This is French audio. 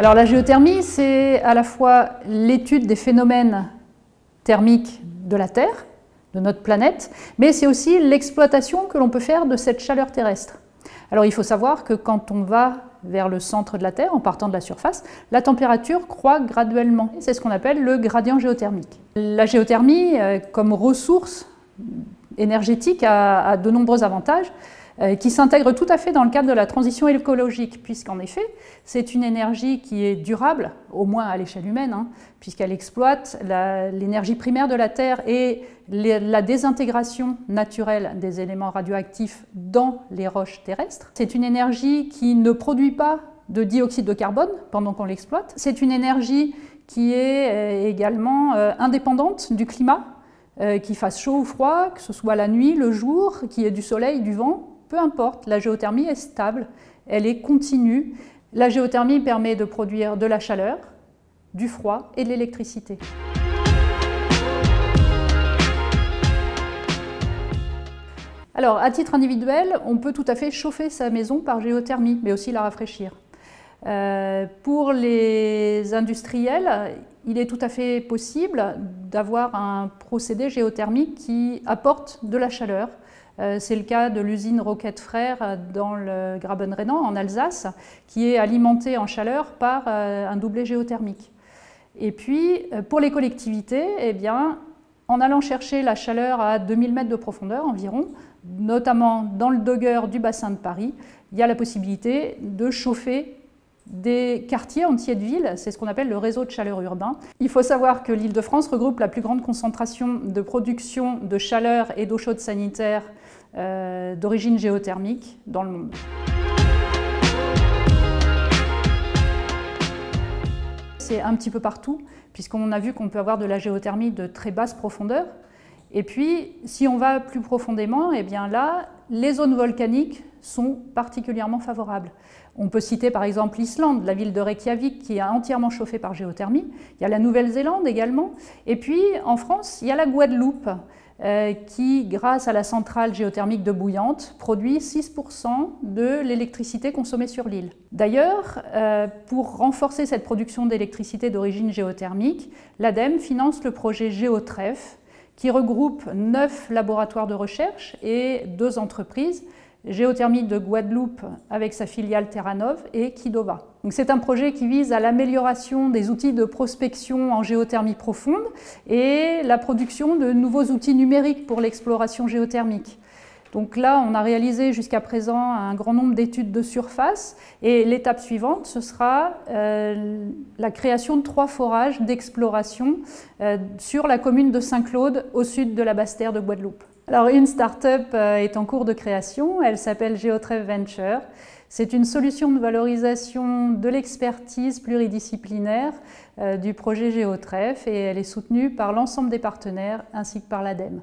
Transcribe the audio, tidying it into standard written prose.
Alors la géothermie, c'est à la fois l'étude des phénomènes thermiques de la Terre, de notre planète, mais c'est aussi l'exploitation que l'on peut faire de cette chaleur terrestre. Alors il faut savoir que quand on va vers le centre de la Terre, en partant de la surface, la température croît graduellement. C'est ce qu'on appelle le gradient géothermique. La géothermie, comme ressource énergétique, a de nombreux avantages qui s'intègrent tout à fait dans le cadre de la transition écologique, puisqu'en effet, c'est une énergie qui est durable, au moins à l'échelle humaine, puisqu'elle exploite l'énergie primaire de la Terre et la désintégration naturelle des éléments radioactifs dans les roches terrestres. C'est une énergie qui ne produit pas de dioxyde de carbone pendant qu'on l'exploite. C'est une énergie qui est également indépendante du climat, qu'il fasse chaud ou froid, que ce soit la nuit, le jour, qu'il y ait du soleil, du vent. Peu importe, la géothermie est stable, elle est continue. La géothermie permet de produire de la chaleur, du froid et de l'électricité. Alors, à titre individuel, on peut tout à fait chauffer sa maison par géothermie, mais aussi la rafraîchir. Pour les industriels, il est tout à fait possible d'avoir un procédé géothermique qui apporte de la chaleur. C'est le cas de l'usine Roquette Frères dans le Grabenrhénan, en Alsace, qui est alimentée en chaleur par un doublet géothermique. Et puis, pour les collectivités, eh bien, en allant chercher la chaleur à 2000 mètres de profondeur environ, notamment dans le Dogger du bassin de Paris, il y a la possibilité de chauffer des quartiers entiers de villes, c'est ce qu'on appelle le réseau de chaleur urbain. Il faut savoir que l'Île-de-France regroupe la plus grande concentration de production de chaleur et d'eau chaude sanitaire d'origine géothermique dans le monde. C'est un petit peu partout, puisqu'on a vu qu'on peut avoir de la géothermie de très basse profondeur. Et puis, si on va plus profondément, eh bien là, les zones volcaniques sont particulièrement favorables. On peut citer par exemple l'Islande, la ville de Reykjavik qui est entièrement chauffée par géothermie. Il y a la Nouvelle-Zélande également. Et puis en France, il y a la Guadeloupe qui, grâce à la centrale géothermique de Bouillante, produit 6% de l'électricité consommée sur l'île. D'ailleurs, pour renforcer cette production d'électricité d'origine géothermique, l'ADEME finance le projet GéoTrèf qui regroupe 9 laboratoires de recherche et 2 entreprises, Géothermie de Guadeloupe avec sa filiale Terranov et Qidova. C'est un projet qui vise à l'amélioration des outils de prospection en géothermie profonde et la production de nouveaux outils numériques pour l'exploration géothermique. Donc là, on a réalisé jusqu'à présent un grand nombre d'études de surface et l'étape suivante, ce sera la création de 3 forages d'exploration sur la commune de Saint-Claude au sud de la basse-terre de Guadeloupe. Alors une start-up est en cours de création, elle s'appelle GeoTrèf Venture. C'est une solution de valorisation de l'expertise pluridisciplinaire du projet GeoTrèf et elle est soutenue par l'ensemble des partenaires ainsi que par l'ADEME.